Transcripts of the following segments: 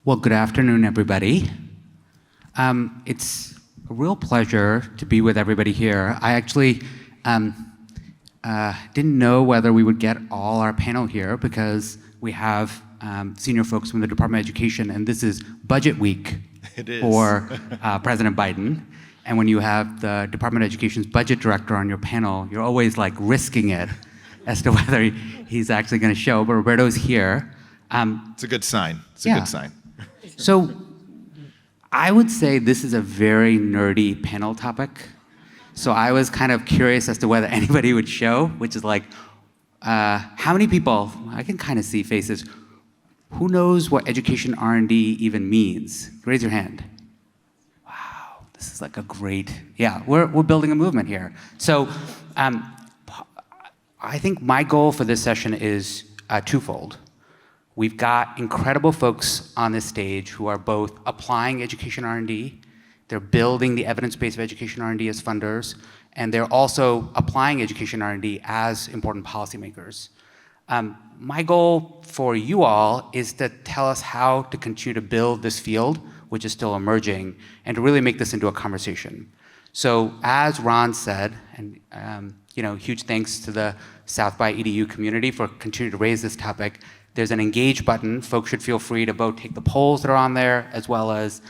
Well, good afternoon, everybody. It's a real pleasure to be with everybody here. I actually didn't know whether we would get all our panel here because we have senior folks from the Department of Education, and this is budget week for President Biden. And when you have the Department of Education's budget director on your panel, you're always like risking it as to whether he's actually going to show, but Roberto's here. It's a good sign. It's a good sign. So I would say this is a very nerdy panel topic. So I was kind of curious as to whether anybody would show, which is like, how many people, I can kind of see faces, who knows what education R&D even means? Raise your hand. Wow, this is like a great, we're building a movement here. So I think my goal for this session is twofold. We've got incredible folks on this stage who are both applying education R&D, they're building the evidence base of education R&D as funders, and they're also applying education R&D as important policymakers. My goal for you all is to tell us how to continue to build this field, which is still emerging, and to really make this into a conversation. So as Ron said, and huge thanks to the South by EDU community for continuing to raise this topic. There's an engage button. Folks should feel free to both take the polls that are on there as well as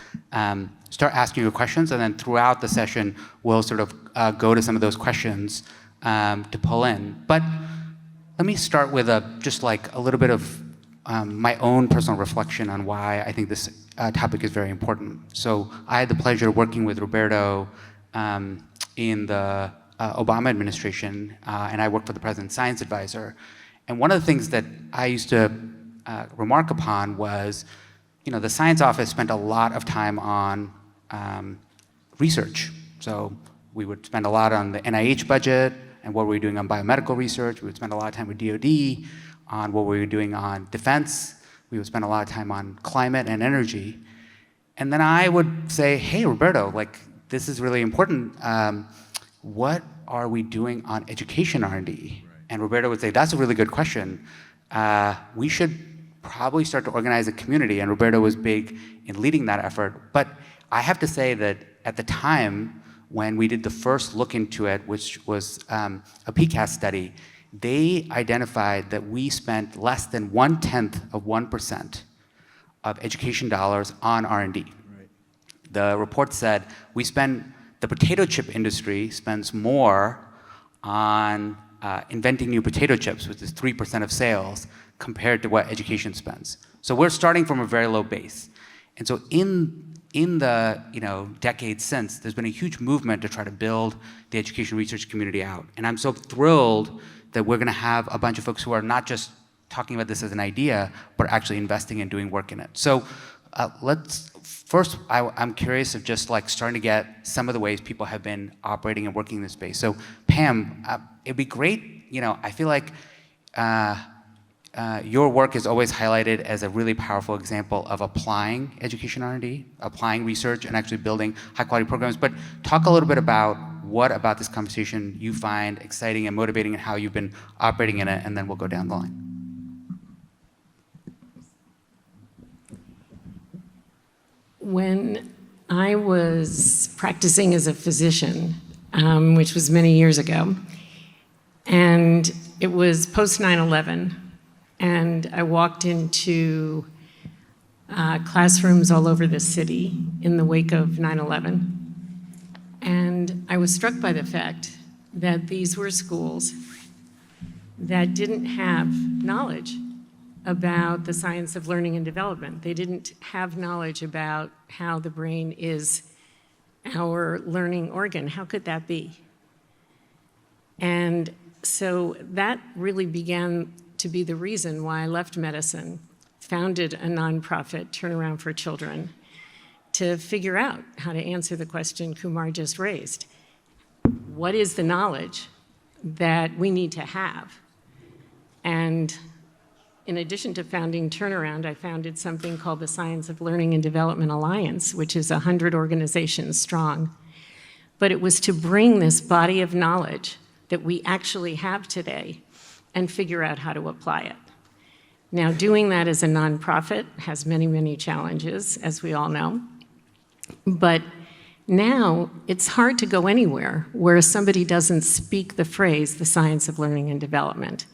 start asking your questions, and then throughout the session, we'll sort of go to some of those questions to pull in. But let me start with just like a little bit of my own personal reflection on why I think this topic is very important. So I had the pleasure of working with Roberto in the Obama administration, and I worked for the President's Science Advisor. And one of the things that I used to remark upon was, the Science Office spent a lot of time on research. So we would spend a lot on the NIH budget and what we were doing on biomedical research. We would spend a lot of time with DoD on what we were doing on defense. We would spend a lot of time on climate and energy. And then I would say, hey, Roberto, this is really important. What are we doing on education R&D? And Roberto would say, that's a really good question. We should probably start to organize a community, and Roberto was big in leading that effort. But I have to say that at the time when we did the first look into it, which was a PCAST study, they identified that we spent less than 0.1% of education dollars on R&D. Right. The report said the potato chip industry spends more on inventing new potato chips, which is 3% of sales, compared to what education spends. So we're starting from a very low base. And so in the decades since, there's been a huge movement to try to build the education research community out. And I'm so thrilled that we're gonna have a bunch of folks who are not just talking about this as an idea, but actually investing and doing work in it. So I'm curious of just starting to get some of the ways people have been operating and working in this space. So Pam, it'd be great, I feel like your work is always highlighted as a really powerful example of applying education R&D, applying research, and actually building high-quality programs. But talk a little bit about what about this conversation you find exciting and motivating and how you've been operating in it, and then we'll go down the line. When I was practicing as a physician, which was many years ago, and it was post 9/11, and I walked into classrooms all over the city in the wake of 9/11, and I was struck by the fact that these were schools that didn't have knowledge about the science of learning and development. They didn't have knowledge about how the brain is our learning organ. How could that be? And so that really began to be the reason why I left medicine, founded a nonprofit, Turnaround for Children, to figure out how to answer the question Kumar just raised. What is the knowledge that we need to have? And in addition to founding Turnaround, I founded something called the Science of Learning and Development Alliance, which is 100 organizations strong. But it was to bring this body of knowledge that we actually have today and figure out how to apply it. Now, doing that as a nonprofit has many, many challenges, as we all know. But now it's hard to go anywhere where somebody doesn't speak the phrase, the science of learning and development,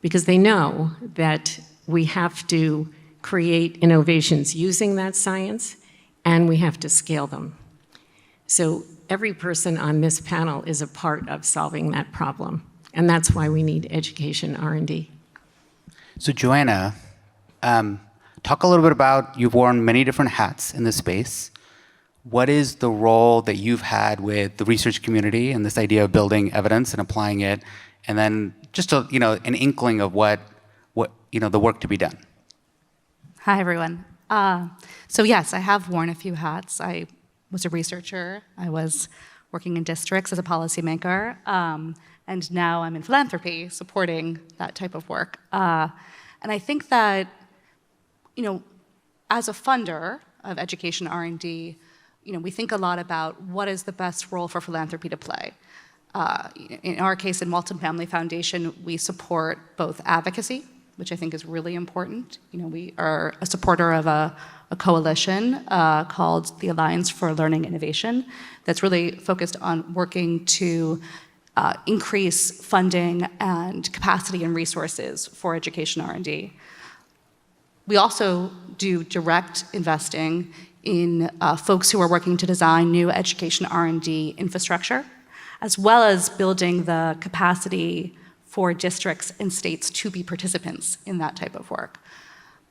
because they know that we have to create innovations using that science, and we have to scale them. So every person on this panel is a part of solving that problem, and that's why we need education R&D. So Joanna, talk a little bit about, you've worn many different hats in this space. What is the role that you've had with the research community and this idea of building evidence and applying it, and then just a, an inkling of what the work to be done? Hi, everyone. So yes, I have worn a few hats. I was a researcher. I was working in districts as a policymaker. And now I'm in philanthropy, supporting that type of work. And I think that, as a funder of education R&D, we think a lot about what is the best role for philanthropy to play. In our case, in Walton Family Foundation, we support both advocacy, which I think is really important. We are a supporter of a coalition called the Alliance for Learning Innovation that's really focused on working to increase funding and capacity and resources for education R&D. We also do direct investing in folks who are working to design new education R&D infrastructure, as well as building the capacity for districts and states to be participants in that type of work.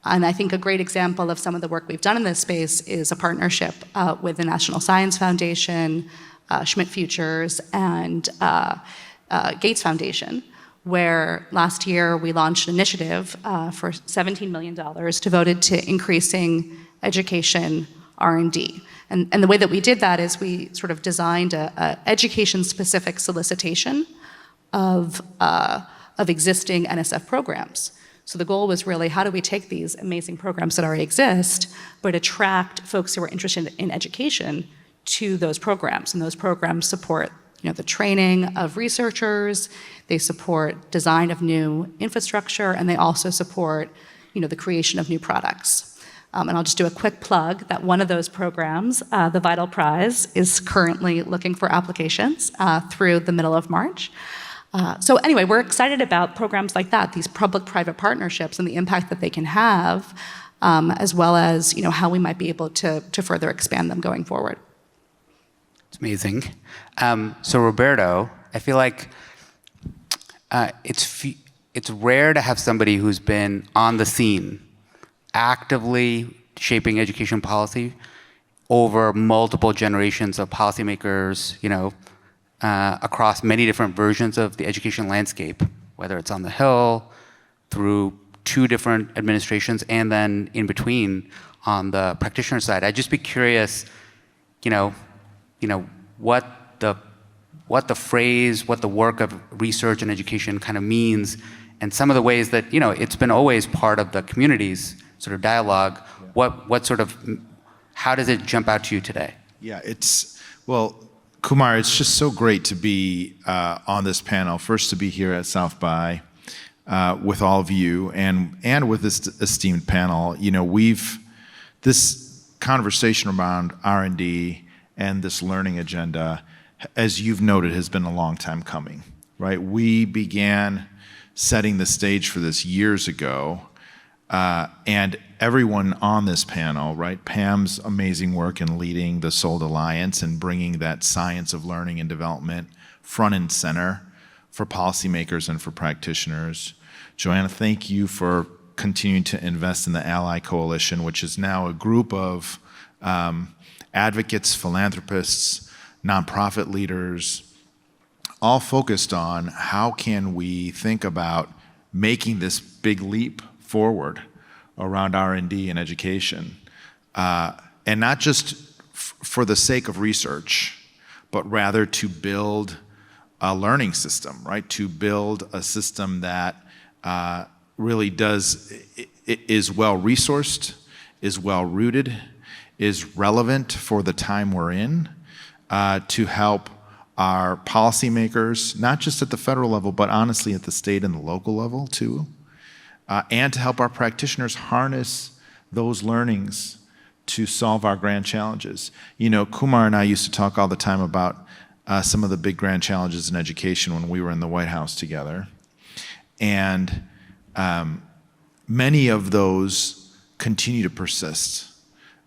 And I think a great example of some of the work we've done in this space is a partnership with the National Science Foundation, Schmidt Futures, and Gates Foundation, where last year we launched an initiative for $17 million devoted to increasing education R&D. And the way that we did that is we sort of designed a education-specific solicitation of existing NSF programs. So the goal was really, how do we take these amazing programs that already exist, but attract folks who are interested in education to those programs? And those programs support the training of researchers, they support design of new infrastructure, and they also support the creation of new products. And I'll just do a quick plug that one of those programs, the Vital Prize, is currently looking for applications through the middle of March. So anyway, we're excited about programs like that, these public-private partnerships and the impact that they can have, as well as how we might be able to further expand them going forward. It's amazing. So Roberto, I feel like it's rare to have somebody who's been on the scene, actively shaping education policy over multiple generations of policymakers, across many different versions of the education landscape, whether it's on the Hill, through 2 different administrations, and then in between on the practitioner side. I'd just be curious, what the phrase, what the work of research and education kind of means, and some of the ways that, it's been always part of the community's sort of dialogue. How does it jump out to you today? Yeah, Kumar, it's just so great to be on this panel. First, to be here at South by with all of you and with this esteemed panel. This conversation around R&D and this learning agenda, as you've noted, has been a long time coming, right? We began setting the stage for this years ago, and everyone on this panel, right? Pam's amazing work in leading the SOLD Alliance and bringing that science of learning and development front and center for policymakers and for practitioners. Joanna, thank you for continuing to invest in the Ally Coalition, which is now a group of advocates, philanthropists, nonprofit leaders, all focused on how can we think about making this big leap forward around R&D and education, and not just for the sake of research, but rather to build a learning system, right? To build a system that really is well-resourced, is well-rooted, is relevant for the time we're in, to help our policymakers, not just at the federal level, but honestly at the state and the local level too, and to help our practitioners harness those learnings to solve our grand challenges. You know, Kumar and I used to talk all the time about some of the big grand challenges in education when we were in the White House together. And many of those continue to persist.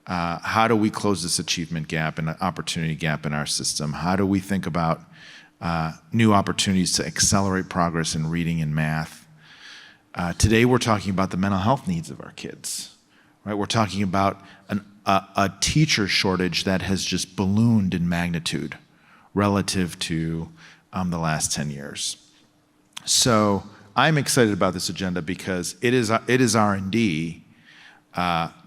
How do we close this achievement gap and opportunity gap in our system? How do we think about new opportunities to accelerate progress in reading and math? Today we're talking about the mental health needs of our kids, right? We're talking about a teacher shortage that has just ballooned in magnitude relative to the last 10 years. So I'm excited about this agenda because it is R&D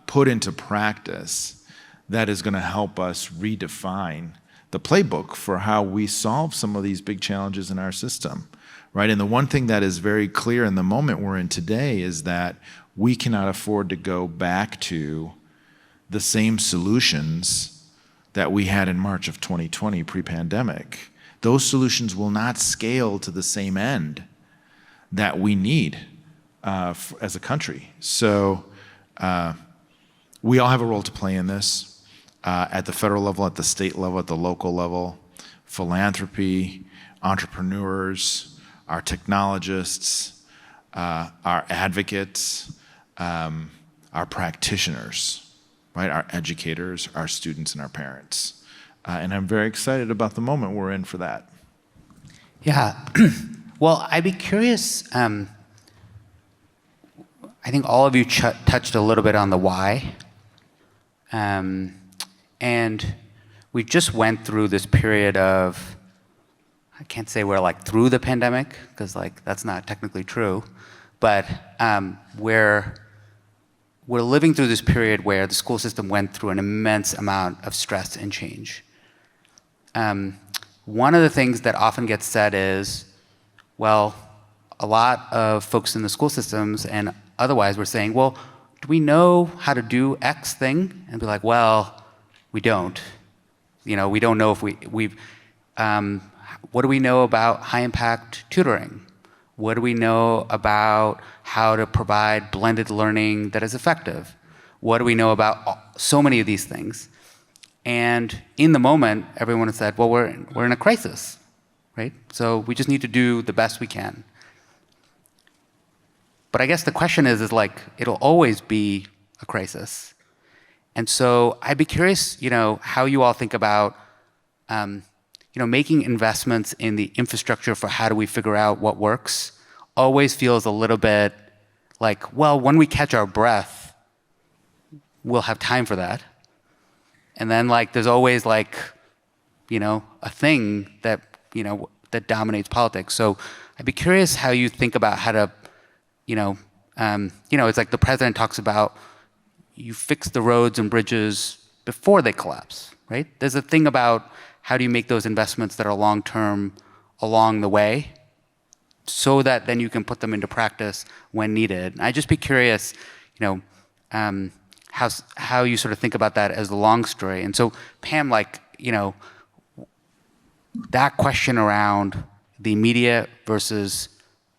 put into practice that is going to help us redefine the playbook for how we solve some of these big challenges in our system, right? And the one thing that is very clear in the moment we're in today is that we cannot afford to go back to the same solutions that we had in March of 2020 pre-pandemic. Those solutions will not scale to the same end that we need as a country. So we all have a role to play in this at the federal level, at the state level, at the local level. Philanthropy, entrepreneurs, our technologists, our advocates, our practitioners, right? Our educators, our students, and our parents. And I'm very excited about the moment we're in for that. Yeah. Well, I'd be curious. I think all of you touched a little bit on the why. And we just went through this period of, I can't say we're like through the pandemic, because like that's not technically true, but we're living through this period where the school system went through an immense amount of stress and change. One of the things that often gets said is, well, a lot of folks in the school systems and otherwise were saying, well, do we know how to do X thing? And be like, well, we don't. You know, we don't know if we've, what do we know about high impact tutoring? What do we know about how to provide blended learning that is effective? What do we know about so many of these things? And in the moment, everyone has said, well, we're in a crisis, right? So we just need to do the best we can. But I guess the question is like, it'll always be a crisis. And so I'd be curious, you know, how you all think about, you know, making investments in the infrastructure for how do we figure out what works always feels a little bit like, well, when we catch our breath, we'll have time for that. And then like, there's always like, you know, a thing that, you know, that dominates politics. So I'd be curious how you think about how to, you know, it's like the president talks about you fix the roads and bridges before they collapse, right? There's a thing about how do you make those investments that are long-term along the way so that then you can put them into practice when needed. And I'd just be curious, you know, how you sort of think about that as the long story. And so Pam, like, you know, that question around the immediate versus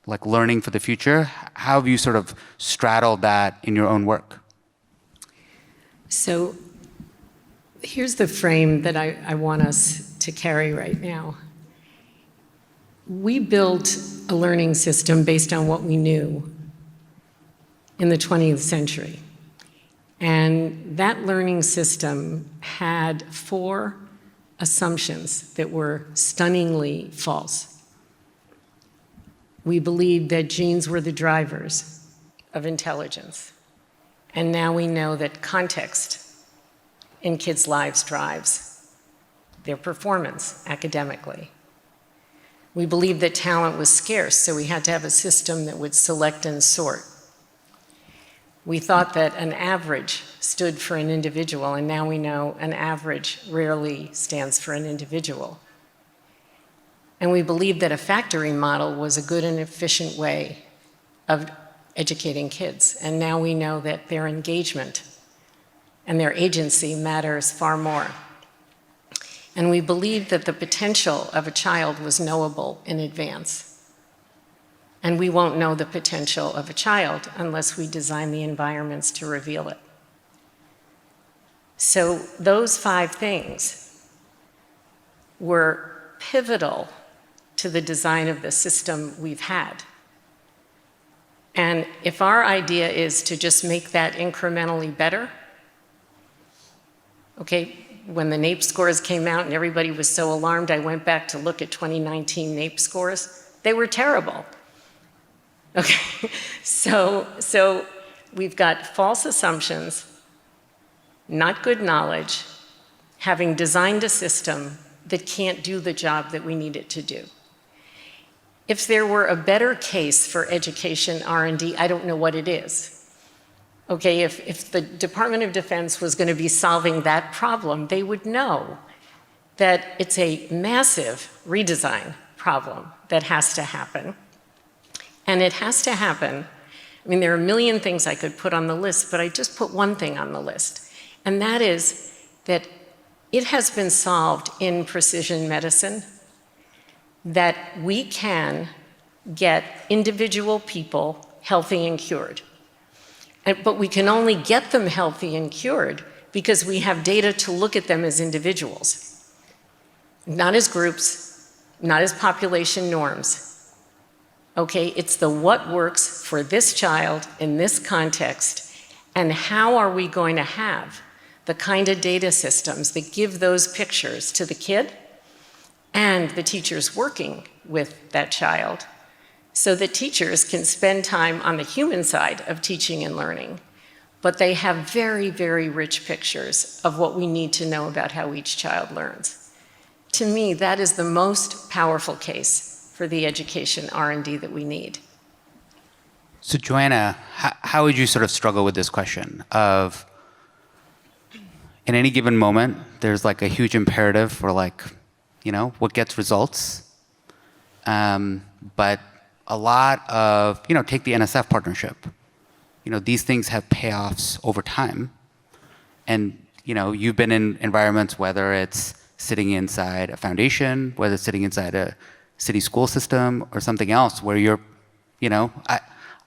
like learning for the future, how have you sort of straddled that in your own work? So here's the frame that I want us to carry right now. We built a learning system based on what we knew in the 20th century. And that learning system had 4 assumptions that were stunningly false. We believed that genes were the drivers of intelligence. And now we know that context in kids' lives drives their performance academically. We believed that talent was scarce, so we had to have a system that would select and sort. We thought that an average stood for an individual, and now we know an average rarely stands for an individual. And we believed that a factory model was a good and efficient way of educating kids, and now we know that their engagement and their agency matters far more. And we believed that the potential of a child was knowable in advance. And we won't know the potential of a child unless we design the environments to reveal it. So those 5 things were pivotal to the design of the system we've had. And if our idea is to just make that incrementally better, okay, when the NAEP scores came out and everybody was so alarmed, I went back to look at 2019 NAEP scores. They were terrible. Okay, so we've got false assumptions, not good knowledge, having designed a system that can't do the job that we need it to do. If there were a better case for education R&D, I don't know what it is. Okay, if the Department of Defense was going to be solving that problem, they would know that it's a massive redesign problem that has to happen. And it has to happen. I mean, there are a million things I could put on the list, but I just put one thing on the list. And that is that it has been solved in precision medicine that we can get individual people healthy and cured. But we can only get them healthy and cured because we have data to look at them as individuals, not as groups, not as population norms. Okay, it's the what works for this child in this context, and how are we going to have the kind of data systems that give those pictures to the kid and the teachers working with that child, so that teachers can spend time on the human side of teaching and learning, but they have very, very rich pictures of what we need to know about how each child learns. To me, that is the most powerful case for the education R&D that we need. So Joanna, how would you sort of struggle with this question of, in any given moment, there's like a huge imperative for like, you know, what gets results, but a lot of, you know, take the NSF partnership. You know, these things have payoffs over time. And, you know, you've been in environments, whether it's sitting inside a foundation, whether it's sitting inside a city school system or something else where you're, you know,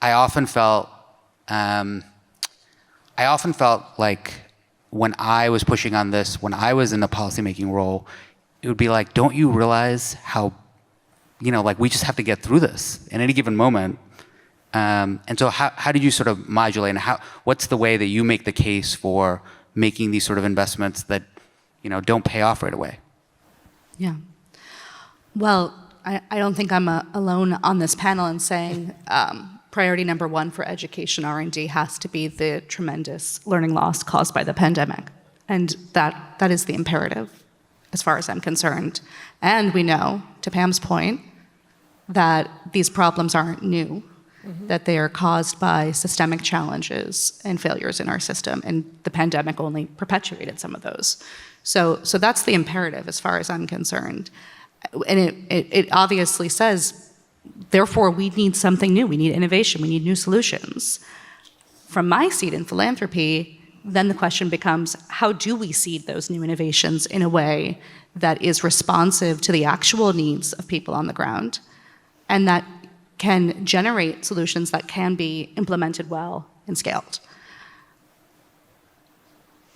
I often felt like when I was pushing on this, when I was in the policymaking role, it would be like, don't you realize how, you know, like we just have to get through this in any given moment. And so how did you sort of modulate, and what's the way that you make the case for making these sort of investments that, you know, don't pay off right away? Yeah. Well, I don't think I'm alone on this panel in saying priority number 1 for education R&D has to be the tremendous learning loss caused by the pandemic. And that is the imperative, as far as I'm concerned. And we know, to Pam's point, that these problems aren't new, that they are caused by systemic challenges and failures in our system, and the pandemic only perpetuated some of those. So that's the imperative, as far as I'm concerned. And it obviously says, therefore, we need something new. We need innovation. We need new solutions. From my seat in philanthropy, then the question becomes, how do we seed those new innovations in a way that is responsive to the actual needs of people on the ground, and that can generate solutions that can be implemented well and scaled?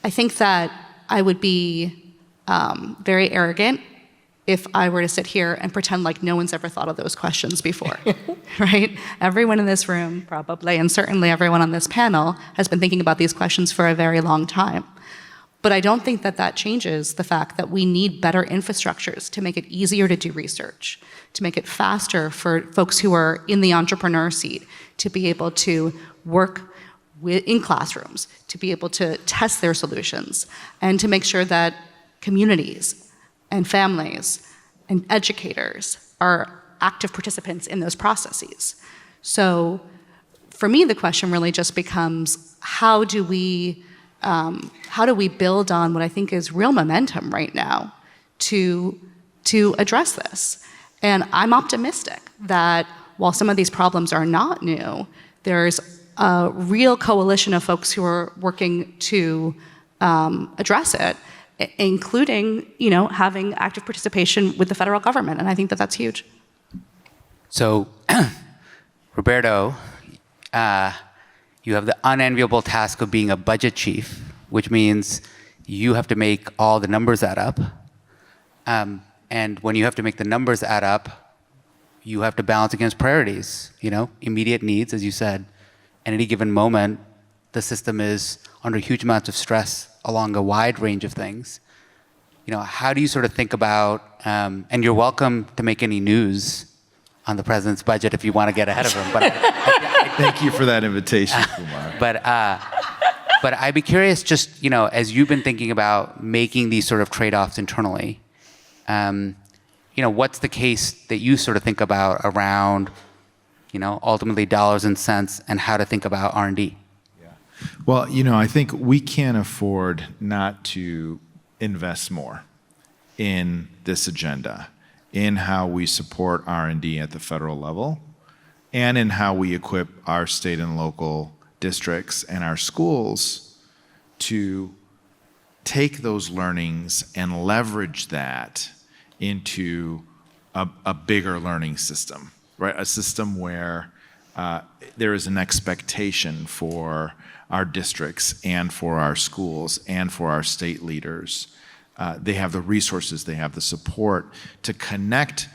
I think that I would be very arrogant if I were to sit here and pretend like no one's ever thought of those questions before, right? Everyone in this room probably, and certainly everyone on this panel, has been thinking about these questions for a very long time. But I don't think that changes the fact that we need better infrastructures to make it easier to do research, to make it faster for folks who are in the entrepreneur seat to be able to work in classrooms, to be able to test their solutions, and to make sure that communities and families and educators are active participants in those processes. So for me, the question really just becomes, how do we build on what I think is real momentum right now to address this? And I'm optimistic that while some of these problems are not new, there's a real coalition of folks who are working to address it, including, you know, having active participation with the federal government. And I think that that's huge. So Roberto, you have the unenviable task of being a budget chief, which means you have to make all the numbers add up. And when you have to make the numbers add up, you have to balance against priorities, immediate needs, as you said. At any given moment, the system is under huge amounts of stress along a wide range of things. How do you sort of think about, and you're welcome to make any news on the president's budget if you want to get ahead of him. But Thank you for that invitation, Kumar. But I'd be curious, just as you've been thinking about making these sort of trade-offs internally, what's the case that you sort of think about around, ultimately dollars and cents and how to think about R&D? Yeah. Well, I think we can't afford not to invest more in this agenda, in how we support R&D at the federal level, and in how we equip our state and local districts and our schools to take those learnings and leverage that into a bigger learning system, right? A system where there is an expectation for our districts and for our schools and for our state leaders. They have the resources, they have the support to connect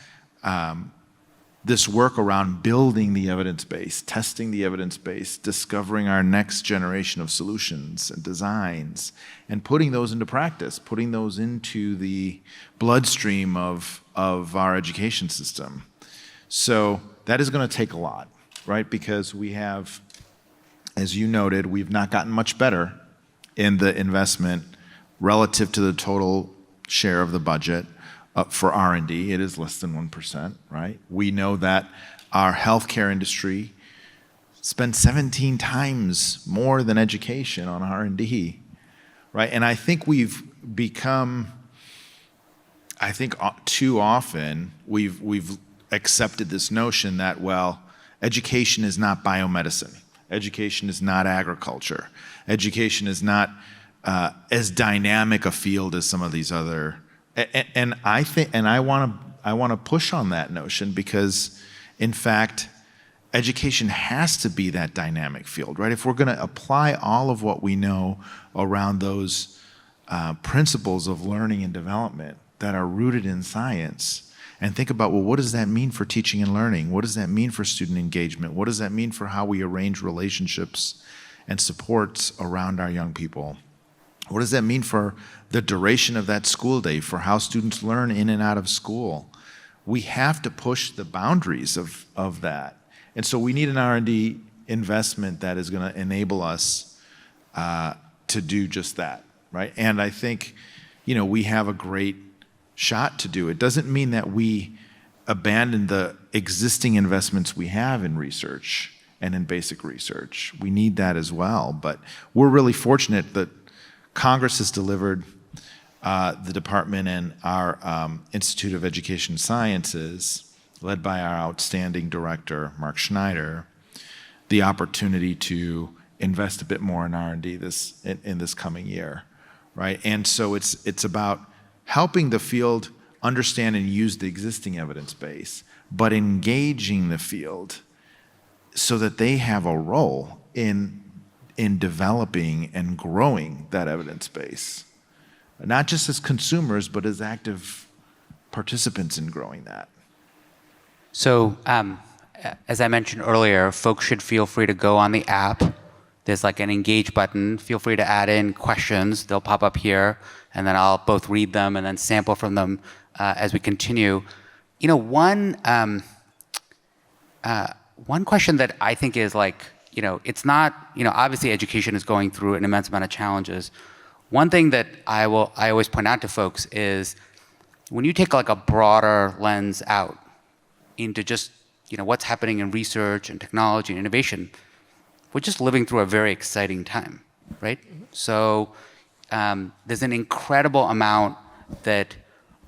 this work around building the evidence base, testing the evidence base, discovering our next generation of solutions and designs, and putting those into practice, putting those into the bloodstream of our education system. So that is going to take a lot, right? Because we have, as you noted, we've not gotten much better in the investment relative to the total share of the budget for R&D. It is less than 1%, right? We know that our healthcare industry spends 17 times more than education on R&D, right? And I think we've become, too often, we've accepted this notion that, well, education is not biomedicine. Education is not agriculture. Education is not as dynamic a field as some of these other. And I want to push on that notion because, in fact, education has to be that dynamic field, right? If we're going to apply all of what we know around those principles of learning and development that are rooted in science, and think about, well, what does that mean for teaching and learning? What does that mean for student engagement? What does that mean for how we arrange relationships and supports around our young people? What does that mean for the duration of that school day, for how students learn in and out of school? We have to push the boundaries of that. And so we need an R&D investment that is going to enable us to do just that, right? And I think, we have a great shot to do it. Doesn't mean that we abandon the existing investments we have in research and in basic research. We need that as well. But we're really fortunate that Congress has delivered the department and our Institute of Education Sciences, led by our outstanding director, Mark Schneider, the opportunity to invest a bit more in R&D in this coming year, right? And so it's about helping the field understand and use the existing evidence base, but engaging the field so that they have a role in developing and growing that evidence base, not just as consumers, but as active participants in growing that. So, as I mentioned earlier, folks should feel free to go on the app. There's like an engage button. Feel free to add in questions. They'll pop up here, and then I'll both read them and then sample from them as we continue. One question that I think is like, it's not, obviously education is going through an immense amount of challenges. One thing that I always point out to folks is when you take like a broader lens out into just, what's happening in research and technology and innovation, we're just living through a very exciting time, right? So there's an incredible amount that,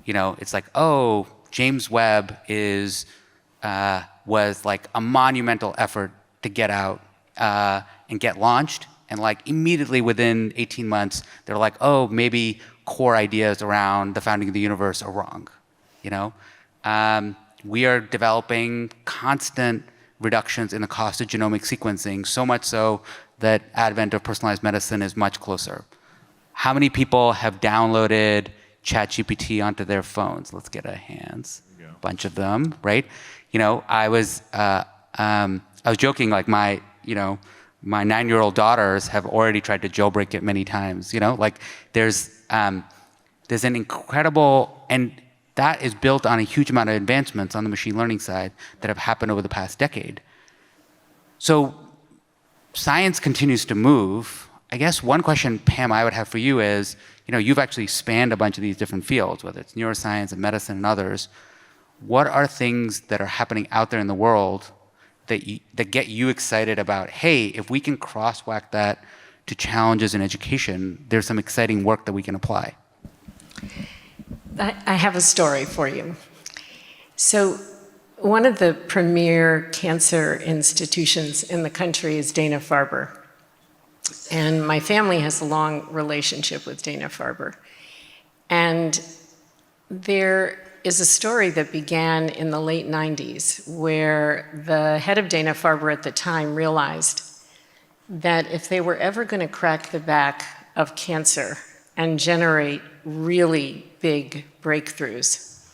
it's like, oh, James Webb was like a monumental effort to get out and get launched, and like immediately within 18 months, they're like, oh, maybe core ideas around the founding of the universe are wrong, We are developing constant reductions in the cost of genomic sequencing, so much so that advent of personalized medicine is much closer. How many people have downloaded ChatGPT onto their phones? Let's get a hands. Bunch of them, right? You know, I was joking, like my 9-year-old daughters have already tried to jailbreak it many times. You know, like there's an incredible, and that is built on a huge amount of advancements on the machine learning side that have happened over the past decade. So science continues to move. I guess one question, Pam, I would have for you is, you know, you've actually spanned a bunch of these different fields, whether it's neuroscience and medicine and others. What are things that are happening out there in the world that get you excited about, hey, if we can crosswalk that to challenges in education, there's some exciting work that we can apply? I have a story for you. So one of the premier cancer institutions in the country is Dana-Farber. And my family has a long relationship with Dana-Farber. And there is a story that began in the late 90s where the head of Dana-Farber at the time realized that if they were ever going to crack the back of cancer and generate really big breakthroughs,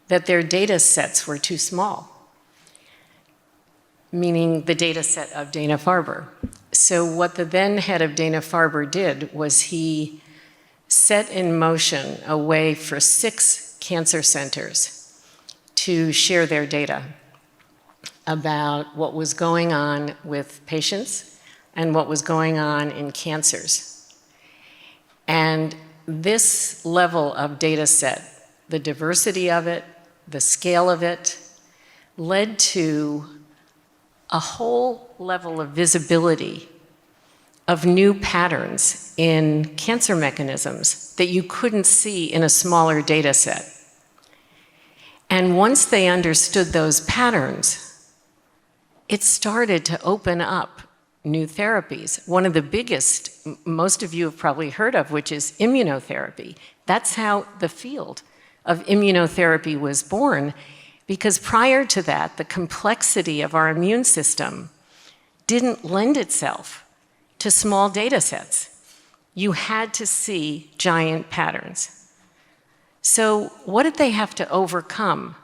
that their data sets were too small, meaning the data set of Dana-Farber. So what the then head of Dana-Farber did was he set in motion a way for 6 cancer centers to share their data about what was going on with patients and what was going on in cancers. And this level of data set, the diversity of it, the scale of it, led to a whole level of visibility of new patterns in cancer mechanisms that you couldn't see in a smaller data set. And once they understood those patterns, it started to open up new therapies. One of the biggest, most of you have probably heard of, which is immunotherapy. That's how the field of immunotherapy was born, because prior to that, the complexity of our immune system didn't lend itself to small data sets. You had to see giant patterns. So what did they have to overcome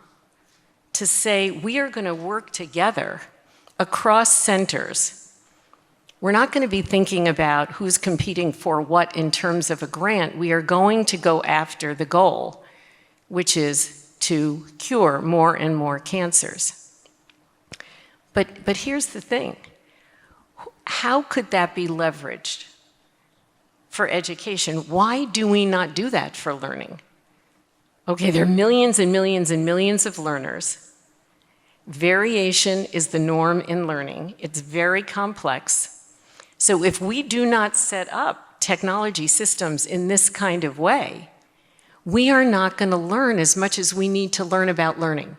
to say, we are going to work together across centers? We're not going to be thinking about who's competing for what in terms of a grant. We are going to go after the goal, which is to cure more and more cancers. But here's the thing. How could that be leveraged for education? Why do we not do that for learning? Okay, there are millions and millions and millions of learners. Variation is the norm in learning. It's very complex. So if we do not set up technology systems in this kind of way, we are not going to learn as much as we need to learn about learning.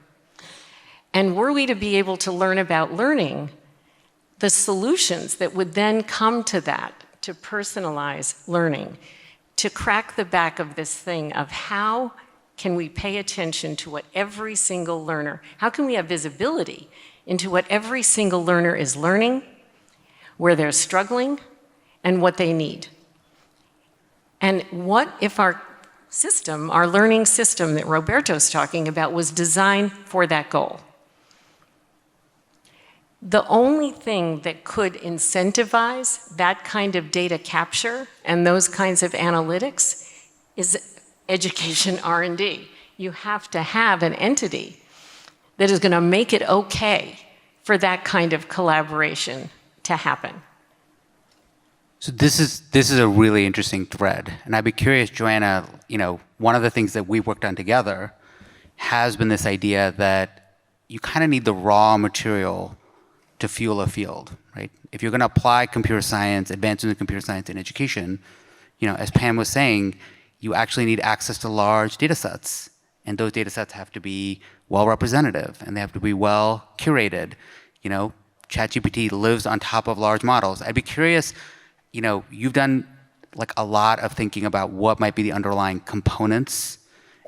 And were we to be able to learn about learning, the solutions that would then come to that, to personalize learning, to crack the back of this thing of how can we pay attention to what every single learner, how can we have visibility into what every single learner is learning, where they're struggling, and what they need. And what if our system, our learning system that Roberto's talking about, was designed for that goal? The only thing that could incentivize that kind of data capture and those kinds of analytics is education R&D. You have to have an entity that is going to make it okay for that kind of collaboration to happen. So this is a really interesting thread, and I'd be curious, Joanna. You know, one of the things that we worked on together has been this idea that you kind of need the raw material to fuel a field, right? If you're going to apply computer science, advances in computer science in education, you know, as Pam was saying, you actually need access to large data sets, and those data sets have to be well representative and they have to be well curated. You know, ChatGPT lives on top of large models. I'd be curious, you know, you've done like a lot of thinking about what might be the underlying components,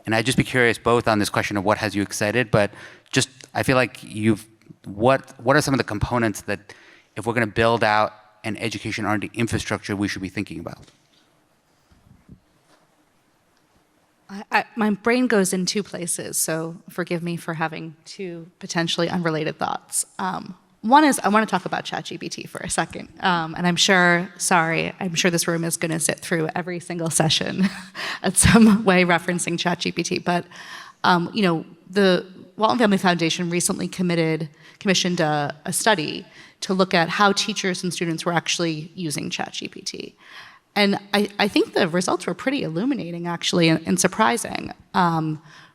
and I'd just be curious both on this question of what has you excited, but just I feel like you've what are some of the components that, if we're going to build out an education R&D infrastructure, we should be thinking about? My brain goes in two places, so forgive me for having two potentially unrelated thoughts. One is I want to talk about ChatGPT for a second, and I'm sure this room is going to sit through every single session at some way referencing ChatGPT. But the Walton Family Foundation recently commissioned a study to look at how teachers and students were actually using ChatGPT. And I think the results were pretty illuminating, actually, and surprising.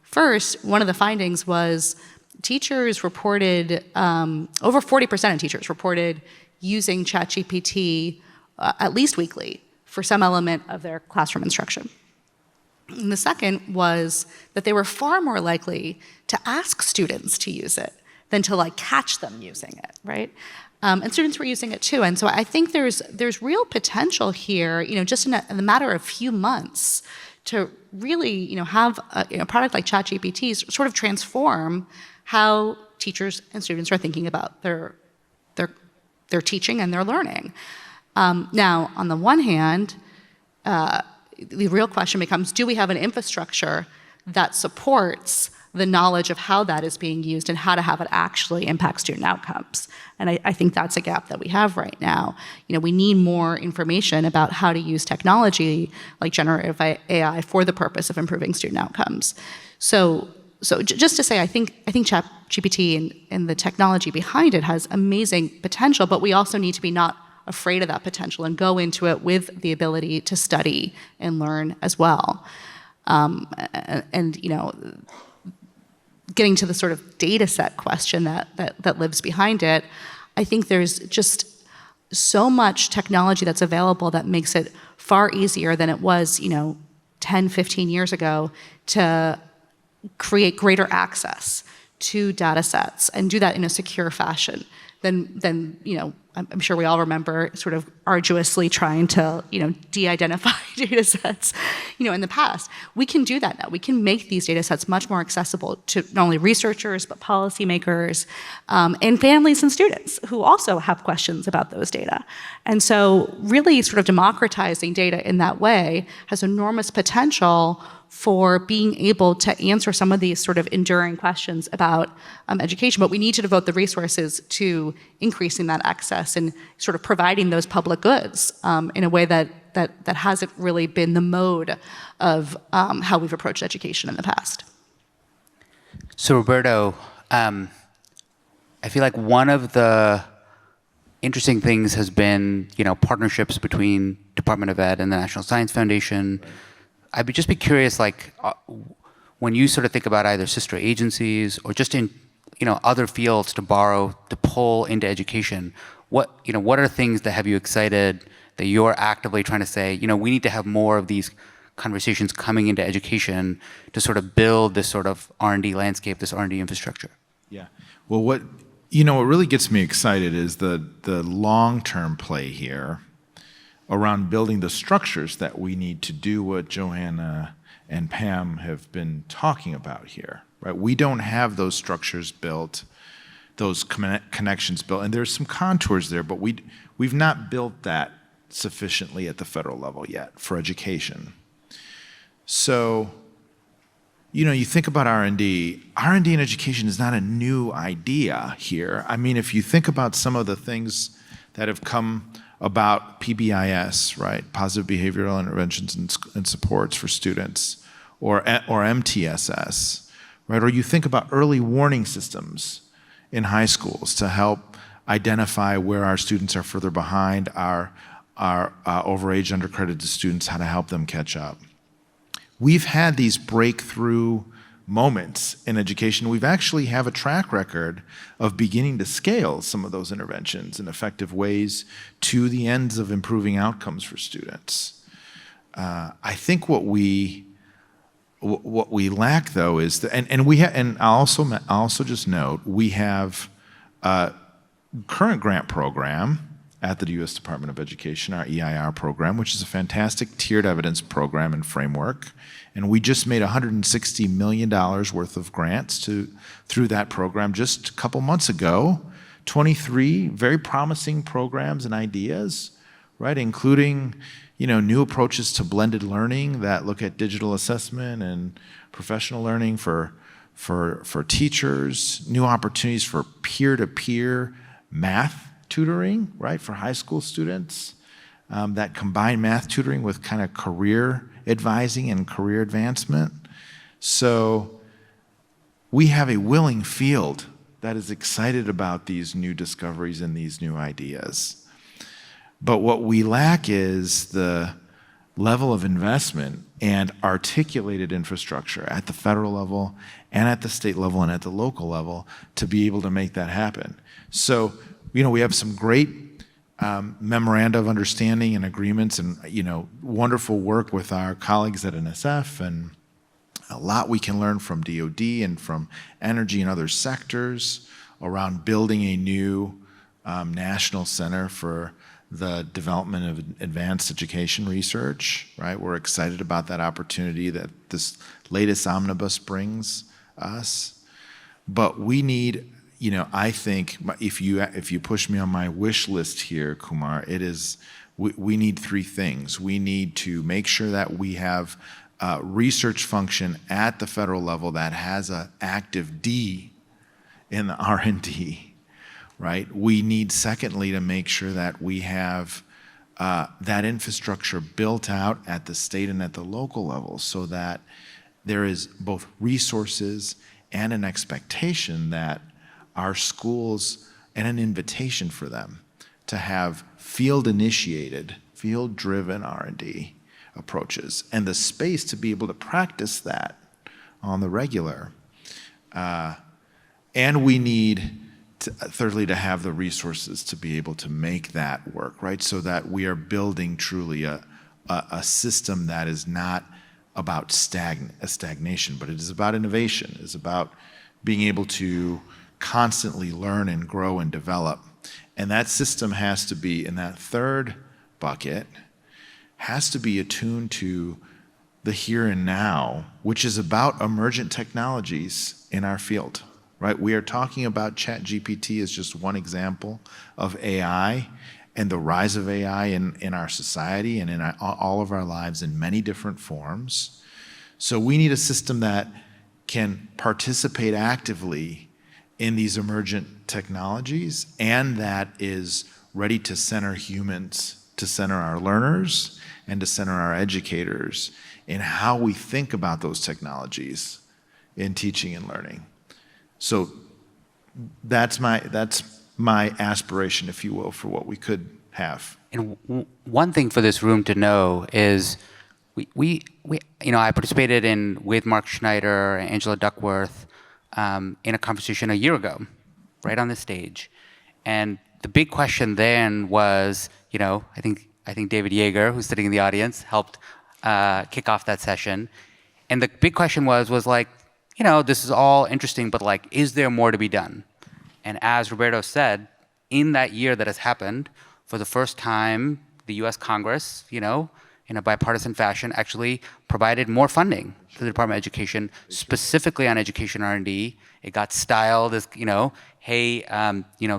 First, one of the findings was teachers reported, over 40% of teachers reported using ChatGPT at least weekly for some element of their classroom instruction. And the second was that they were far more likely to ask students to use it than to catch them using it, right? And students were using it too. And so I think there's real potential here, just in the matter of a few months to really, have a product like ChatGPT sort of transform how teachers and students are thinking about their teaching and their learning. Now, on the one hand, the real question becomes, do we have an infrastructure that supports the knowledge of how that is being used and how to have it actually impact student outcomes? And I think that's a gap that we have right now. We need more information about how to use technology like generative AI for the purpose of improving student outcomes. So just to say, I think ChatGPT and the technology behind it has amazing potential, but we also need to be not afraid of that potential and go into it with the ability to study and learn as well. Getting to the sort of data set question that lives behind it, I think there's just so much technology that's available that makes it far easier than it was, 10, 15 years ago to create greater access to data sets and do that in a secure fashion than I'm sure we all remember sort of arduously trying to, de-identify data sets, in the past. We can do that now. We can make these data sets much more accessible to not only researchers, but policymakers, and families and students who also have questions about those data. And so really sort of democratizing data in that way has enormous potential for being able to answer some of these sort of enduring questions about education. But we need to devote the resources to increasing that access and sort of providing those public goods in a way that hasn't really been the mode of how we've approached education in the past. So Roberto, I feel like one of the interesting things has been, partnerships between Department of Ed and the National Science Foundation. Right. I'd just be curious, when you sort of think about either sister agencies or just in, other fields to pull into education, what are things that have you excited that you're actively trying to say, we need to have more of these conversations coming into education to sort of build this sort of R&D landscape, this R&D infrastructure? Yeah. Well, what really gets me excited is the long-term play here around building the structures that we need to do what Johanna and Pam have been talking about here, right? We don't have those structures built, those connections built, and there's some contours there, but we've not built that sufficiently at the federal level yet for education. So, you think about R&D in education is not a new idea here. I mean, if you think about some of the things that have come about PBIS, right? Positive behavioral interventions and supports for students, or MTSS, right? Or you think about early warning systems in high schools to help identify where our students are further behind, our overage, undercredited students, how to help them catch up. We've had these breakthrough moments in education. We've actually have a track record of beginning to scale some of those interventions in effective ways to the ends of improving outcomes for students. I think what we lack, though, is and I'll also just note we have a current grant program at the U.S. Department of Education, our EIR program, which is a fantastic tiered evidence program and framework. And we just made $160 million worth of grants through that program just a couple months ago. 23 very promising programs and ideas, right, including new approaches to blended learning that look at digital assessment and professional learning for teachers, new opportunities for peer-to-peer math tutoring, right, for high school students, that combine math tutoring with kind of career advising and career advancement. So we have a willing field that is excited about these new discoveries and these new ideas. But what we lack is the level of investment and articulated infrastructure at the federal level and at the state level and at the local level to be able to make that happen. So, we have some great memoranda of understanding and agreements and, wonderful work with our colleagues at NSF, and a lot we can learn from DOD and from energy and other sectors around building a new national center for the development of advanced education research, right? We're excited about that opportunity that this latest omnibus brings us. But we need, I think if you push me on my wish list here, Kumar, it is, we need three things. We need to make sure that we have research function at the federal level that has an active D in the R&D, right? We need, secondly, to make sure that we have that infrastructure built out at the state and at the local level so that there is both resources and an expectation that our schools, and an invitation for them to have field-initiated, field-driven R&D approaches, and the space to be able to practice that on the regular. And we need, thirdly, to have the resources to be able to make that work, right? So that we are building truly a system that is not about stagnation, but it is about innovation. It's about being able to constantly learn and grow and develop. And that system has to be, in that third bucket, has to be attuned to the here and now, which is about emergent technologies in our field, right? We are talking about ChatGPT as just one example of AI and the rise of AI in our society and in all of our lives in many different forms. So we need a system that can participate actively in these emergent technologies and that is ready to center humans, to center our learners, and to center our educators in how we think about those technologies in teaching and learning. So that's my aspiration, if you will, for what we could have. And one thing for this room to know is we I participated with Mark Schneider and Angela Duckworth in a conversation a year ago, right on the stage. And the big question then was, I think David Yeager, who's sitting in the audience, helped kick off that session. And the big question was like, this is all interesting, but like, is there more to be done? And as Roberto said, in that year that has happened, for the first time, the US Congress, in a bipartisan fashion, actually provided more funding to the Department of Education, specifically on education R&D. It got styled as, hey,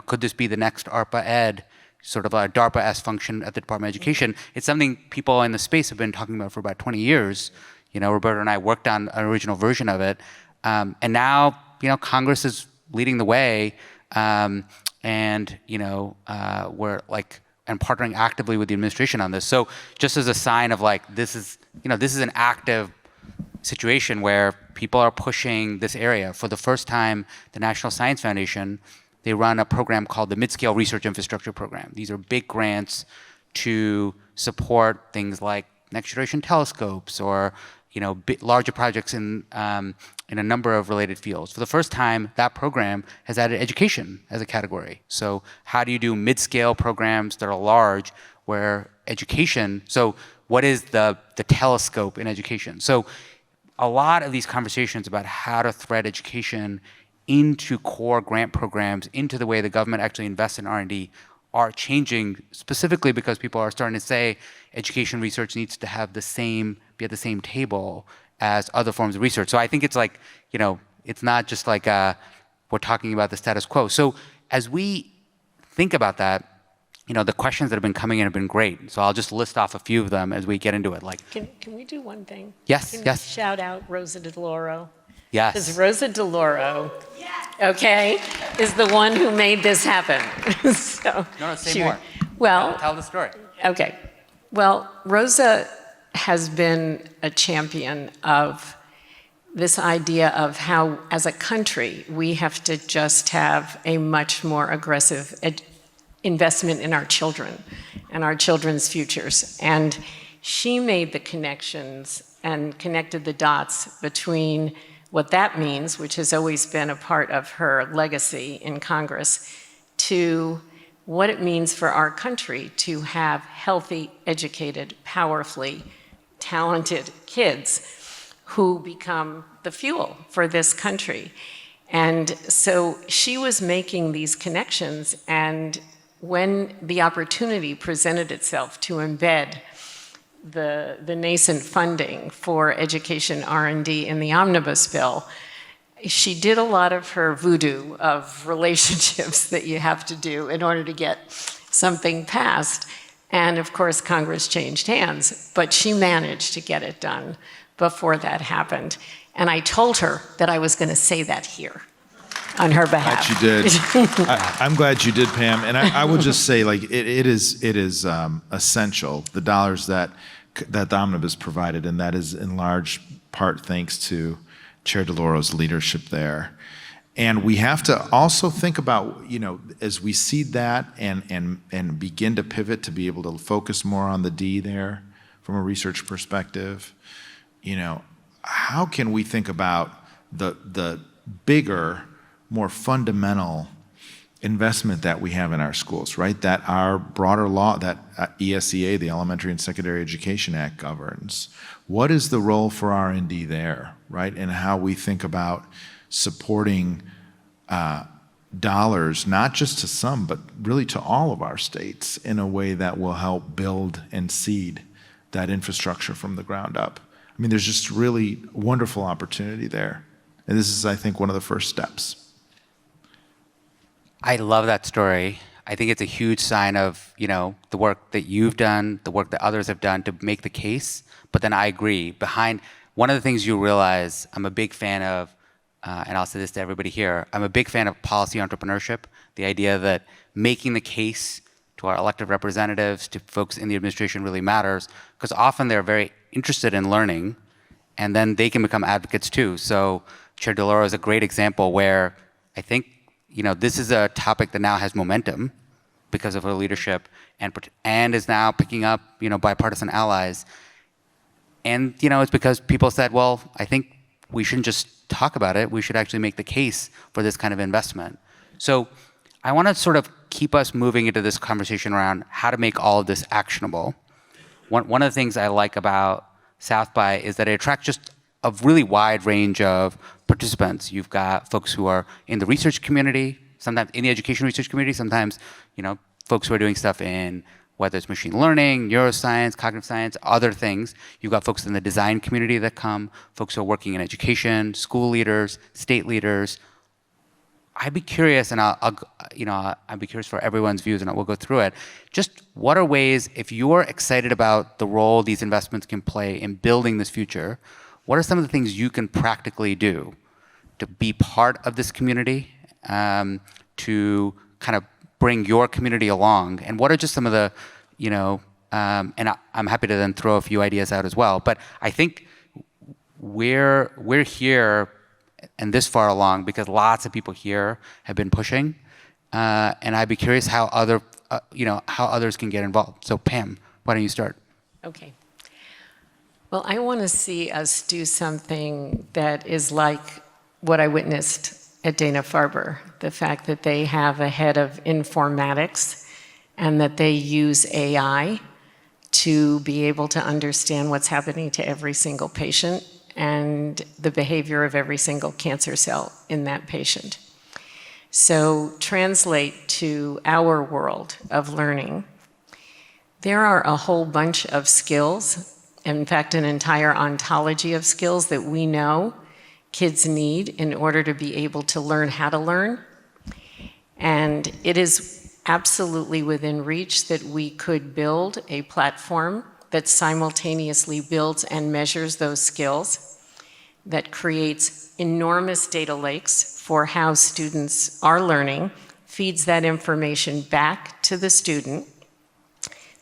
could this be the next ARPA Ed, sort of a DARPA-esque function at the Department of Education? It's something people in the space have been talking about for about 20 years. Roberto and I worked on an original version of it. And now, Congress is leading the way, we're like, and partnering actively with the administration on this. So just as a sign of like, this is an active situation where people are pushing this area. For the first time, the National Science Foundation, they run a program called the Mid-Scale Research Infrastructure Program. These are big grants to support things like next generation telescopes or larger projects in a number of related fields. For the first time, that program has added education as a category. So how do you do mid-scale programs that are large where education, so what is the telescope in education? So a lot of these conversations about how to thread education into core grant programs, into the way the government actually invests in R&D are changing specifically because people are starting to say education research needs to have be at the same table as other forms of research. So I think it's like, it's not just like we're talking about the status quo. So as we think about that, the questions that have been coming in have been great. So I'll just list off a few of them as we get into it. Like, Can we do one thing? Yes, Can yes. we shout out Rosa DeLauro? yes. Because Rosa DeLauro, okay, is the one who made this happen. So No, say more. Well, Tell the story. okay. Well, Rosa has been a champion of this idea of how, as a country, we have to just have a much more aggressive investment in our children and our children's futures. And she made the connections and connected the dots between what that means, which has always been a part of her legacy in Congress, to what it means for our country to have healthy, educated, powerfully talented kids who become the fuel for this country. And so she was making these connections, and when the opportunity presented itself to embed the nascent funding for education R&D in the omnibus bill, she did a lot of her voodoo of relationships that you have to do in order to get something passed. And of course, Congress changed hands, but she managed to get it done before that happened. And I told her that I was going to say that here on her behalf. Glad you did. I'm glad you did, Pam. And I will just say, like, it is essential, the dollars that the omnibus provided, and that is in large part thanks to Chair DeLauro's leadership there. And we have to also think about, as we see that and begin to pivot to be able to focus more on the D there from a research perspective, how can we think about the bigger, more fundamental investment that we have in our schools, right? That our broader law, that ESEA, the Elementary and Secondary Education Act, governs. What is the role for R&D there, right? And how we think about supporting dollars, not just to some, but really to all of our states in a way that will help build and seed that infrastructure from the ground up. I mean, there's just really wonderful opportunity there. And this is, I think, one of the first steps. I love that story. I think it's a huge sign of, the work that you've done, the work that others have done to make the case. But then I agree. One of the things you realize, I'm a big fan of, and I'll say this to everybody here, I'm a big fan of policy entrepreneurship, the idea that making the case to our elected representatives, to folks in the administration really matters, because often they're very interested in learning, and then they can become advocates too. So Chair DeLauro is a great example where I think, this is a topic that now has momentum because of her leadership and is now picking up, bipartisan allies. And, it's because people said, well, I think we shouldn't just talk about it. We should actually make the case for this kind of investment. So I want to sort of keep us moving into this conversation around how to make all of this actionable. One of the things I like about South by is that it attracts just a really wide range of participants. You've got folks who are in the research community, sometimes in the education research community, sometimes, folks who are doing stuff in whether it's machine learning, neuroscience, cognitive science, other things. You've got folks in the design community that come, folks who are working in education, school leaders, state leaders. I'd be curious, and I'd be curious for everyone's views, and we'll go through it. Just what are ways, if you're excited about the role these investments can play in building this future, what are some of the things you can practically do to be part of this community, to kind of bring your community along? And what are just some of the, and I'm happy to then throw a few ideas out as well. But I think we're here and this far along because lots of people here have been pushing, and I'd be curious how how others can get involved. So Pam, why don't you start? Okay. Well, I want to see us do something that is like what I witnessed at Dana-Farber, the fact that they have a head of informatics and that they use AI to be able to understand what's happening to every single patient and the behavior of every single cancer cell in that patient. So translate to our world of learning. There are a whole bunch of skills, in fact, an entire ontology of skills that we know kids need in order to be able to learn how to learn. And it is absolutely within reach that we could build a platform that simultaneously builds and measures those skills, that creates enormous data lakes for how students are learning, feeds that information back to the student,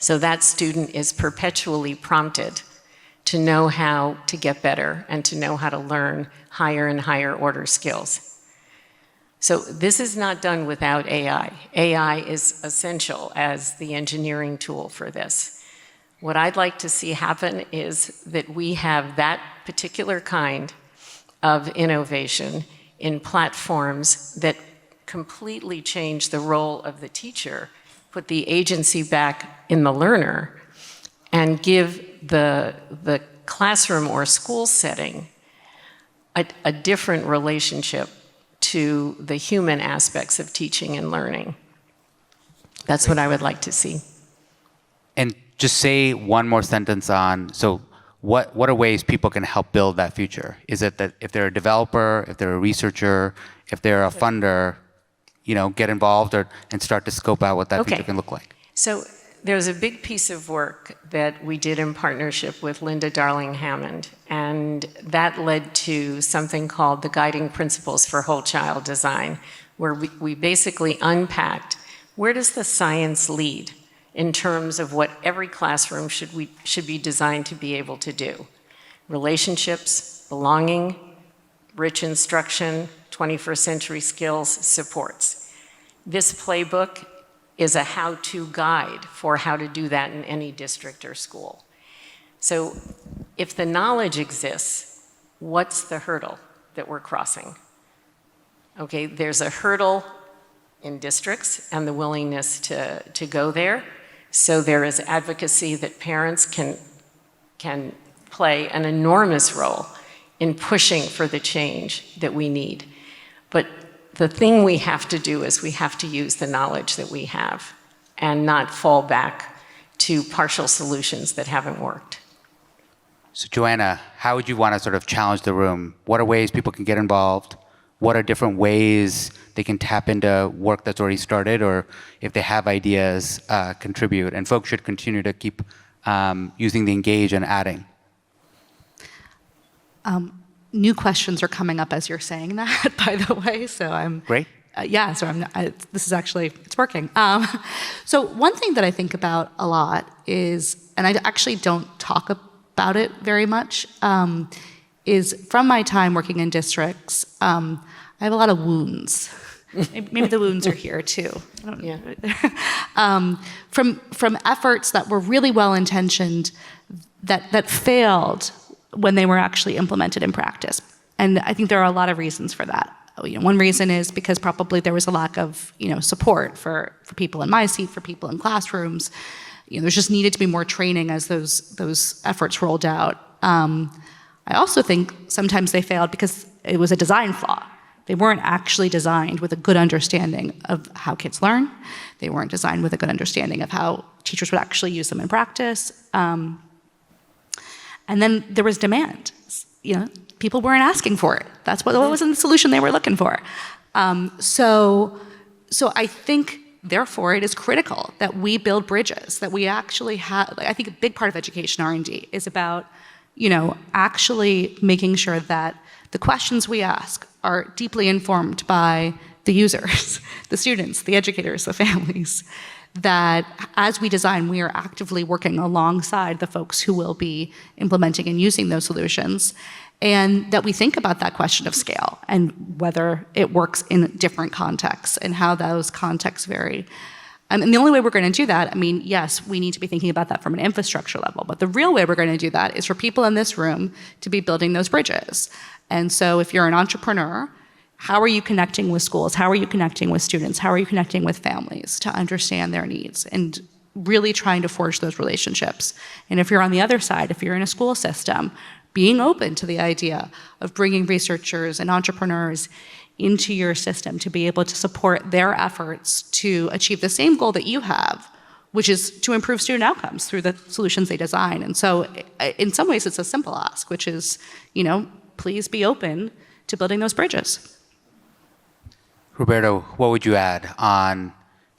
so that student is perpetually prompted to know how to get better and to know how to learn higher and higher order skills. So this is not done without AI. AI is essential as the engineering tool for this. What I'd like to see happen is that we have that particular kind of innovation in platforms that completely change the role of the teacher, put the agency back in the learner, and give the classroom or school setting a different relationship to the human aspects of teaching and learning. That's what I would like to see. And just say one more sentence on, so what are ways people can help build that future? Is it that if they're a developer, if they're a researcher, if they're a funder, get involved and start to scope out what that future can look like? So there's a big piece of work that we did in partnership with Linda Darling-Hammond, and that led to something called the Guiding Principles for Whole Child Design, where we basically unpacked where does the science lead in terms of what every classroom should be designed to be able to do. Relationships, belonging, rich instruction, 21st century skills, supports. This playbook is a how-to guide for how to do that in any district or school. So if the knowledge exists, what's the hurdle that we're crossing? Okay, there's a hurdle in districts and the willingness to go there. So there is advocacy that parents can play an enormous role in pushing for the change that we need. But the thing we have to do is we have to use the knowledge that we have and not fall back to partial solutions that haven't worked. So Joanna, how would you want to sort of challenge the room? What are ways people can get involved? What are different ways they can tap into work that's already started, or if they have ideas, contribute? And folks should continue to keep using the engage and adding. New questions are coming up as you're saying that, by the way. So I'm great. Yeah. So this is actually it's working. So one thing that I think about a lot is, and I actually don't talk about it very much, is from my time working in districts, I have a lot of wounds. Maybe the wounds are here too. I don't know. Yeah. From efforts that were really well intentioned, that failed when they were actually implemented in practice. And I think there are a lot of reasons for that. One reason is because probably there was a lack of support for people in my seat, for people in classrooms. There's just needed to be more training as those efforts rolled out. I also think sometimes they failed because it was a design flaw. They weren't actually designed with a good understanding of how kids learn. They weren't designed with a good understanding of how teachers would actually use them in practice. And then there was demand. People weren't asking for it. That's what wasn't the solution they were looking for. So I think, therefore, it is critical that we build bridges, that we actually have. I think a big part of education R&D is about, actually making sure that the questions we ask are deeply informed by the users, the students, the educators, the families. That as we design, we are actively working alongside the folks who will be implementing and using those solutions, and that we think about that question of scale and whether it works in different contexts and how those contexts vary. And the only way we're going to do that, yes, we need to be thinking about that from an infrastructure level, but the real way we're going to do that is for people in this room to be building those bridges. And so if you're an entrepreneur, how are you connecting with schools? How are you connecting with students? How are you connecting with families to understand their needs and really trying to forge those relationships? And if you're on the other side, if you're in a school system, being open to the idea of bringing researchers and entrepreneurs into your system to be able to support their efforts to achieve the same goal that you have, which is to improve student outcomes through the solutions they design. And so in some ways it's a simple ask, which is, please be open to building those bridges. Roberto, what would you add on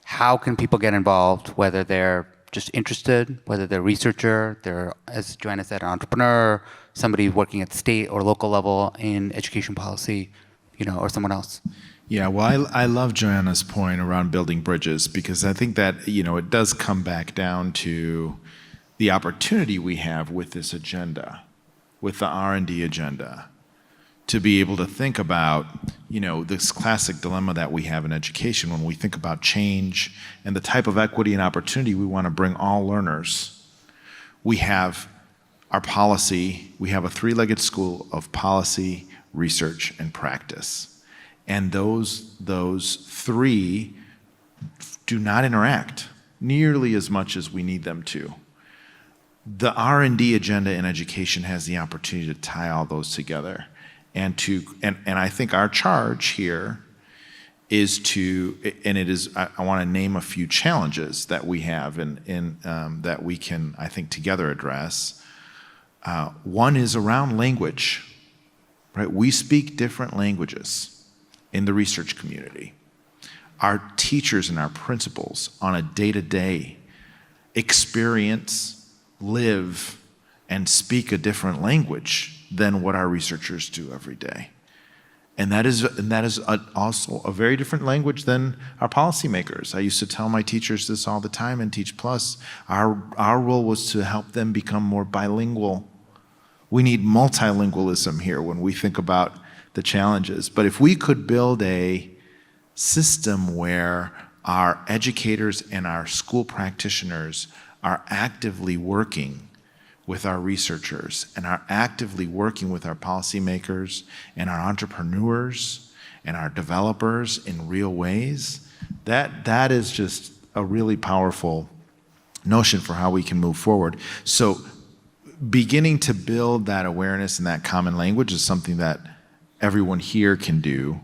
how can people get involved, whether they're just interested, whether they're a researcher, they're, as Joanna said, an entrepreneur, somebody working at the state or local level in education policy, or someone else? Yeah, well, I love Joanna's point around building bridges, because I think that, it does come back down to the opportunity we have with this agenda, with the R&D agenda, to be able to think about, this classic dilemma that we have in education when we think about change and the type of equity and opportunity we want to bring all learners. We have our policy, we have a three-legged school of policy, research, and practice. And those three do not interact nearly as much as we need them to. The R&D agenda in education has the opportunity to tie all those together. And I think our charge here is I want to name a few challenges that we have and that we can, I think, together address. One is around language, right? We speak different languages in the research community. Our teachers and our principals on a day-to-day experience, live, and speak a different language than what our researchers do every day. And that is also a very different language than our policymakers. I used to tell my teachers this all the time in Teach Plus. Our role was to help them become more bilingual. We need multilingualism here when we think about the challenges. But if we could build a system where our educators and our school practitioners are actively working with our researchers and are actively working with our policymakers and our entrepreneurs and our developers in real ways, that is just a really powerful notion for how we can move forward. So beginning to build that awareness and that common language is something that everyone here can do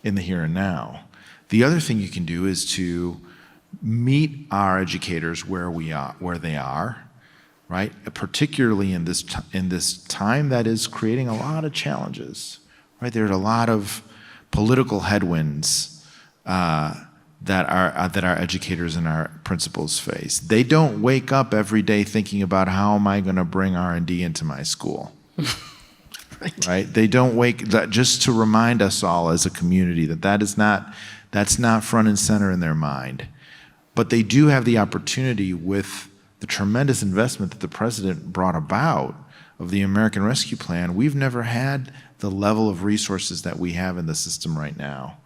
in the here and now. The other thing you can do is to meet our educators where they are, right? Particularly in this time that is creating a lot of challenges, right? There's a lot of political headwinds that our educators and our principals face. They don't wake up every day thinking about how am I going to bring R&D into my school, right? They don't just to remind us all as a community that's not front and center in their mind. But they do have the opportunity with the tremendous investment that the president brought about of the American Rescue Plan. We've never had the level of resources that we have in the system right now,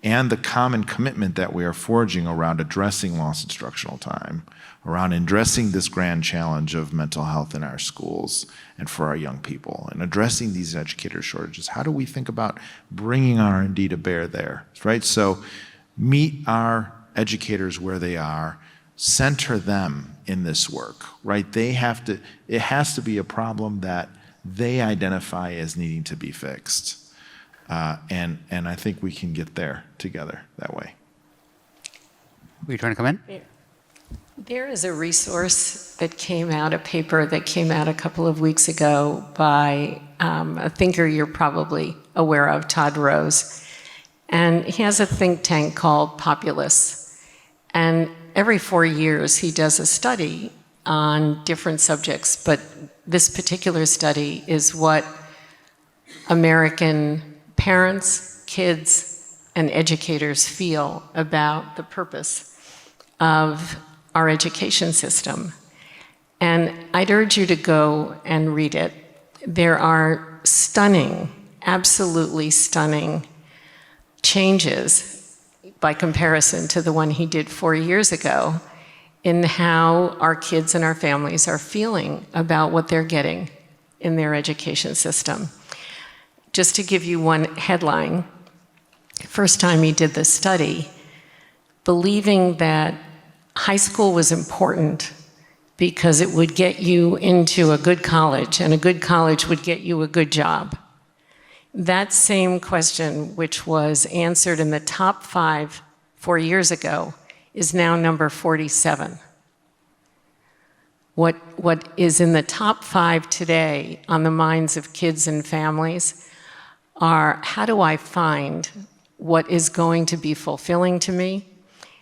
and the common commitment that we are forging around addressing lost instructional time, around addressing this grand challenge of mental health in our schools and for our young people, and addressing these educator shortages. How do we think about bringing R&D to bear there, right? So meet our educators where they are, center them in this work, right? It has to be a problem that they identify as needing to be fixed. And I think we can get there together that way. Were you trying to come in? There is a resource that came out, a paper that came out a couple of weeks ago by a thinker you're probably aware of, Todd Rose. And he has a think tank called Populace. And every 4 years, he does a study on different subjects, but this particular study is what American parents, kids, and educators feel about the purpose of our education system. And I'd urge you to go and read it. There are stunning, absolutely stunning changes by comparison to the one he did 4 years ago in how our kids and our families are feeling about what they're getting in their education system. Just to give you one headline, first time he did this study, believing that high school was important because it would get you into a good college, and a good college would get you a good job. That same question, which was answered in the top 5 4 years ago, is now number 47. What is in the top 5 today on the minds of kids and families are, how do I find what is going to be fulfilling to me?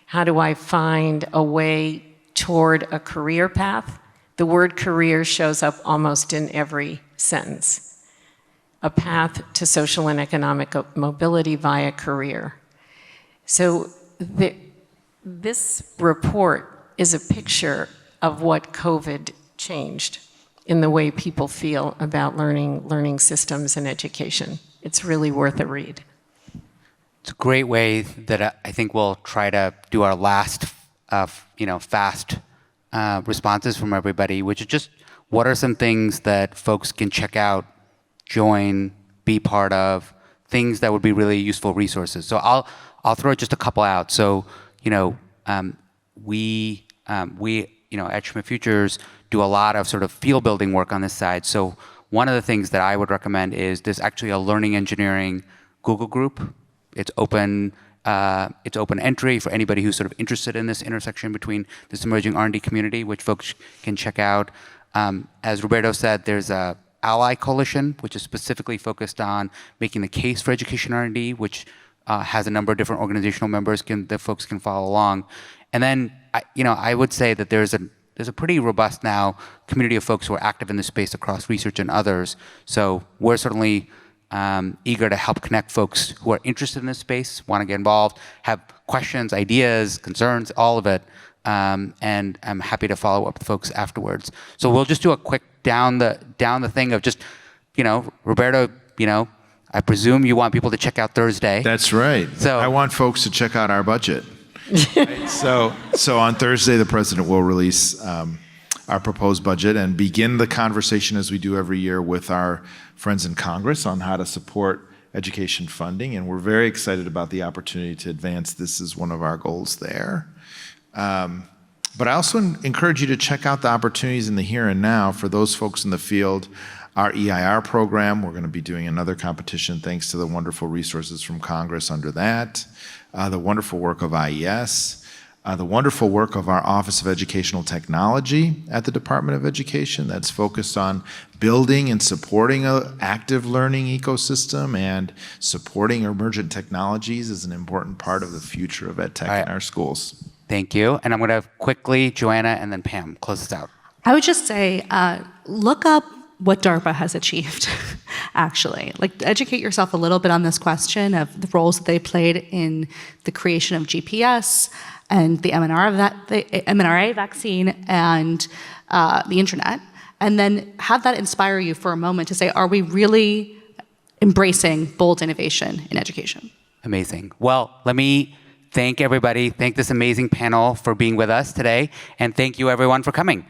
How do I find a way toward a career path? The word career shows up almost in every sentence. A path to social and economic mobility via career. So this report is a picture of what COVID changed in the way people feel about learning systems and education. It's really worth a read. It's a great way that I think we'll try to do our last, fast responses from everybody, which is just what are some things that folks can check out, join, be part of, things that would be really useful resources. So I'll throw just a couple out. So we at Schmidt Futures do a lot of sort of field building work on this side. So one of the things that I would recommend is there's actually a learning engineering Google group. It's open entry for anybody who's sort of interested in this intersection between this emerging R&D community, which folks can check out. As Roberto said, there's a Ally Coalition, which is specifically focused on making the case for education R&D, which has a number of different organizational members that folks can follow along. And then, I would say that there's a pretty robust now community of folks who are active in this space across research and others. So we're certainly eager to help connect folks who are interested in this space, want to get involved, have questions, ideas, concerns, all of it. And I'm happy to follow up with folks afterwards. So we'll just do a quick down the thing of just, Roberto, I presume you want people to check out Thursday. That's right. So I want folks to check out our budget. Right? So on Thursday, the president will release our proposed budget and begin the conversation, as we do every year, with our friends in Congress on how to support education funding. And we're very excited about the opportunity to advance this as one of our goals there. But I also encourage you to check out the opportunities in the here and now for those folks in the field. Our EIR program, we're going to be doing another competition thanks to the wonderful resources from Congress under that. The wonderful work of IES, the wonderful work of our Office of Educational Technology at the Department of Education that's focused on building and supporting an active learning ecosystem, and supporting emergent technologies is an important part of the future of ed tech in our schools. Thank you. And I'm going to quickly, Joanna and then Pam, close this out. I would just say, look up what DARPA has achieved, actually. Educate yourself a little bit on this question of the roles that they played in the creation of GPS and the mRNA vaccine and the internet, and then have that inspire you for a moment to say, are we really embracing bold innovation in education? Amazing. Well, let me thank everybody, thank this amazing panel for being with us today, and thank you everyone for coming.